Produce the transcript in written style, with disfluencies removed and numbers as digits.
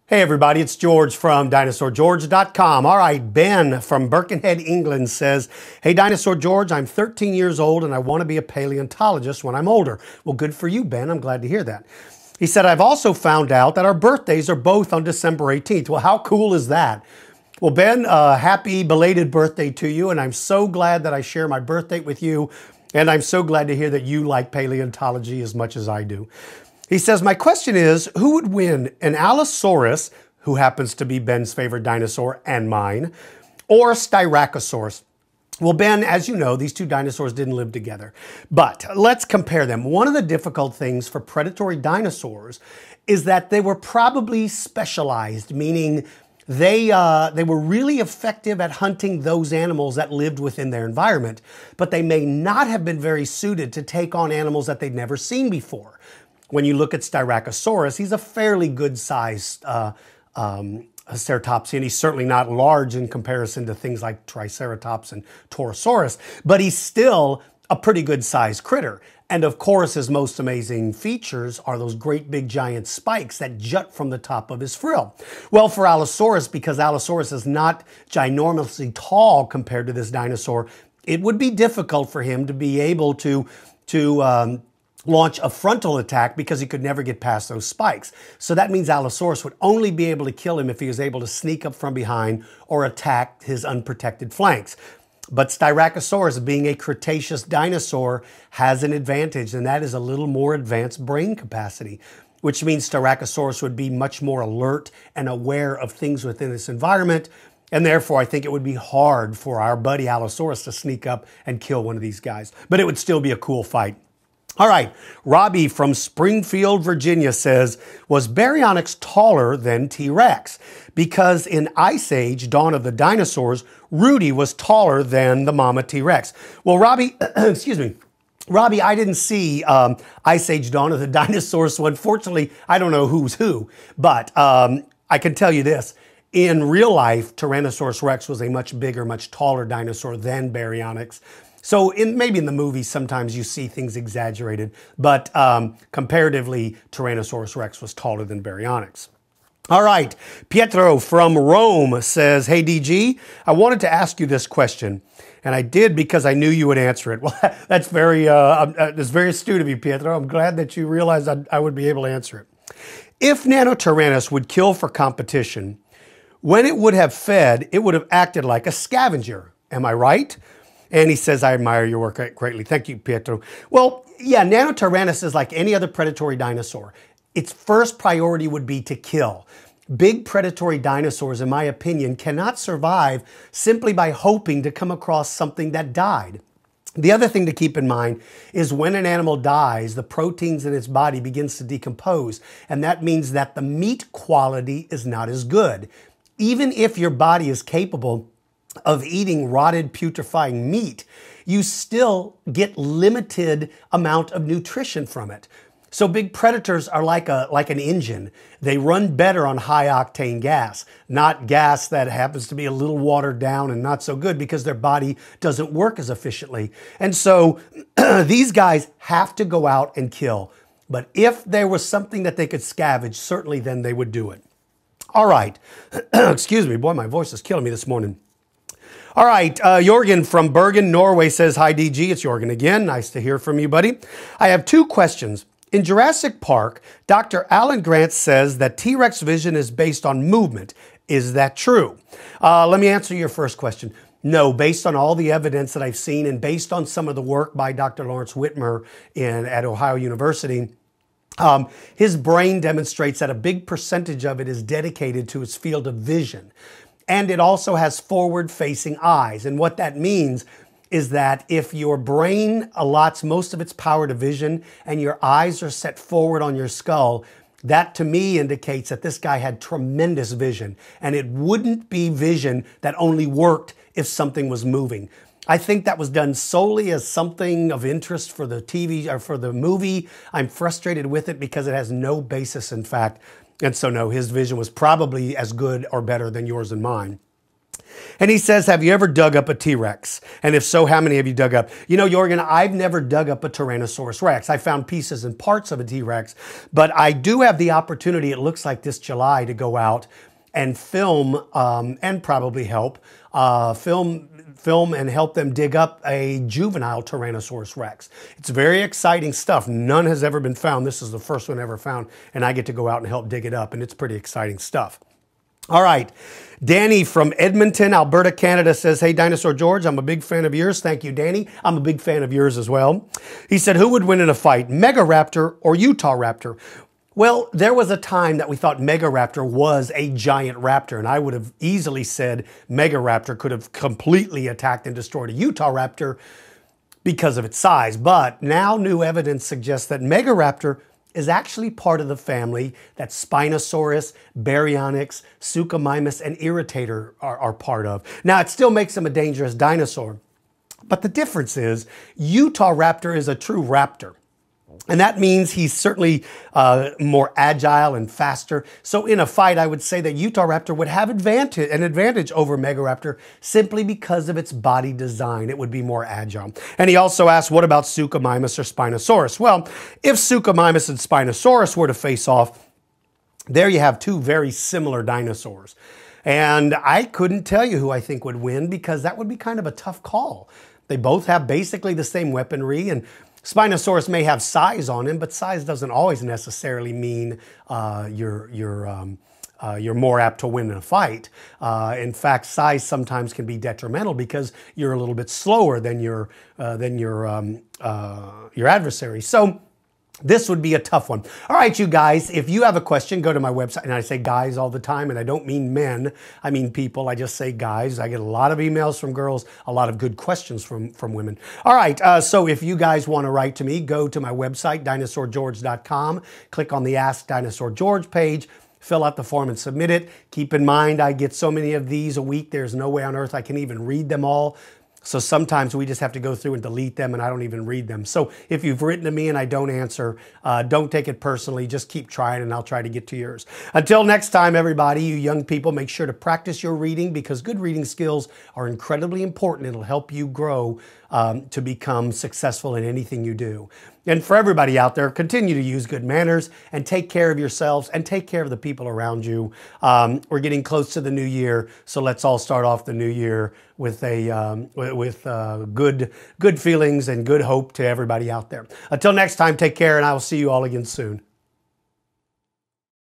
Hey everybody, it's George from DinosaurGeorge.com. All right, Ben from Birkenhead, England says, hey Dinosaur George, I'm 13 years old and I want to be a paleontologist when I'm older. Well, good for you, Ben. I'm glad to hear that. He said, I've also found out that our birthdays are both on December 18th. Well, how cool is that? Well, Ben, happy belated birthday to you, and I'm so glad that I share my birthday with you, and I'm so glad to hear that you like paleontology as much as I do. He says, my question is, who would win, an Allosaurus, who happens to be Ben's favorite dinosaur and mine, or a Styracosaurus? Well, Ben, as you know, these two dinosaurs didn't live together, but let's compare them. One of the difficult things for predatory dinosaurs is that they were probably specialized, meaning they were really effective at hunting those animals that lived within their environment, but they may not have been very suited to take on animals that they'd never seen before. When you look at Styracosaurus, he's a fairly good-sized ceratopsian. He's certainly not large in comparison to things like Triceratops and Torosaurus, but he's still a pretty good-sized critter. And of course, his most amazing features are those great big giant spikes that jut from the top of his frill. Well, for Allosaurus, because Allosaurus is not ginormously tall compared to this dinosaur, it would be difficult for him to be able to launch a frontal attack because he could never get past those spikes. So that means Allosaurus would only be able to kill him if he was able to sneak up from behind or attack his unprotected flanks. But Styracosaurus, being a Cretaceous dinosaur, has an advantage, and that is a little more advanced brain capacity, which means Styracosaurus would be much more alert and aware of things within its environment, and therefore I think it would be hard for our buddy Allosaurus to sneak up and kill one of these guys. But it would still be a cool fight. All right, Robby from Springfield, Virginia says, was Baryonyx taller than T-Rex? Because in Ice Age, Dawn of the Dinosaurs, Rudy was taller than the mama T-Rex. Well, Robby, excuse me, Robby, I didn't see Ice Age, Dawn of the Dinosaurs, so unfortunately, I don't know who's who. But I can tell you this. In real life, Tyrannosaurus Rex was a much bigger, much taller dinosaur than Baryonyx. So maybe in the movies, sometimes you see things exaggerated, but comparatively, Tyrannosaurus Rex was taller than Baryonyx. All right, Pietro from Rome says, hey DG, I wanted to ask you this question, and I did because I knew you would answer it. Well, that's very astute of you, Pietro. I'm glad that you realized I would be able to answer it. If Nanotyrannus would kill for competition, when it would have fed, it would have acted like a scavenger. Am I right? And he says, I admire your work greatly. Thank you, Pietro. Well, yeah, Nanotyrannus is like any other predatory dinosaur. Its first priority would be to kill. Big predatory dinosaurs, in my opinion, cannot survive simply by hoping to come across something that died. The other thing to keep in mind is when an animal dies, the proteins in its body begins to decompose, and that means that the meat quality is not as good. Even if your body is capable of eating rotted, putrefying meat, you still get limited amount of nutrition from it. So big predators are like an engine. They run better on high-octane gas, not gas that happens to be a little watered down and not so good because their body doesn't work as efficiently. And so these guys have to go out and kill. But if there was something that they could scavenge, certainly then they would do it. All right. Excuse me. Boy, my voice is killing me this morning. All right, Joergen from Bergen, Norway says, hi DG, it's Joergen again. Nice to hear from you, buddy. I have two questions. In Jurassic Park, Dr. Alan Grant says that T-Rex vision is based on movement. Is that true? Let me answer your first question. No, based on all the evidence that I've seen and based on some of the work by Dr. Lawrence Whitmer at Ohio University, his brain demonstrates that a big percentage of it is dedicated to its field of vision. And it also has forward-facing eyes. And what that means is that if your brain allots most of its power to vision and your eyes are set forward on your skull, that to me indicates that this guy had tremendous vision. And it wouldn't be vision that only worked if something was moving. I think that was done solely as something of interest for the TV or for the movie. I'm frustrated with it because it has no basis in fact. And so no, his vision was probably as good or better than yours and mine. And he says, have you ever dug up a T-Rex? And if so, how many have you dug up? You know, Joergen, I've never dug up a Tyrannosaurus Rex. I found pieces and parts of a T-Rex, but I do have the opportunity, it looks like this July, to go out and film and probably help film and help them dig up a juvenile Tyrannosaurus Rex. It's very exciting stuff. None has ever been found. This is the first one ever found, and I get to go out and help dig it up, and it's pretty exciting stuff. All right, Danny from Edmonton, Alberta, Canada says, hey, Dinosaur George, I'm a big fan of yours. Thank you, Danny. I'm a big fan of yours as well. He said, who would win in a fight, Megaraptor or Utah Raptor? Well, there was a time that we thought Megaraptor was a giant raptor, and I would have easily said Megaraptor could have completely attacked and destroyed a Utah Raptor because of its size. But now new evidence suggests that Megaraptor is actually part of the family that Spinosaurus, Baryonyx, Suchomimus, and Irritator are part of. Now, it still makes them a dangerous dinosaur, but the difference is Utah Raptor is a true raptor. And that means he's certainly more agile and faster. So in a fight, I would say that Utah Raptor would have an advantage over Megaraptor simply because of its body design. It would be more agile. And he also asked, what about Suchomimus or Spinosaurus? Well, if Suchomimus and Spinosaurus were to face off, there you have two very similar dinosaurs. And I couldn't tell you who I think would win because that would be kind of a tough call. They both have basically the same weaponry, and Spinosaurus may have size on him, but size doesn't always necessarily mean you're more apt to win in a fight. In fact, size sometimes can be detrimental because you're a little bit slower than your adversary. So this would be a tough one. All right, you guys, if you have a question, go to my website. And I say guys all the time, and I don't mean men. I mean people. I just say guys. I get a lot of emails from girls, a lot of good questions from women. All right, so if you guys want to write to me, go to my website, dinosaurgeorge.com. Click on the Ask Dinosaur George page. Fill out the form and submit it. Keep in mind, I get so many of these a week, there's no way on earth I can even read them all. So sometimes we just have to go through and delete them, and I don't even read them. So if you've written to me and I don't answer, don't take it personally. Just keep trying, and I'll try to get to yours. Until next time, everybody, you young people, make sure to practice your reading because good reading skills are incredibly important. It'll help you grow to become successful in anything you do. And for everybody out there, continue to use good manners and take care of yourselves and take care of the people around you. We're getting close to the new year, so let's all start off the new year with good feelings and good hope to everybody out there. Until next time, take care, and I will see you all again soon.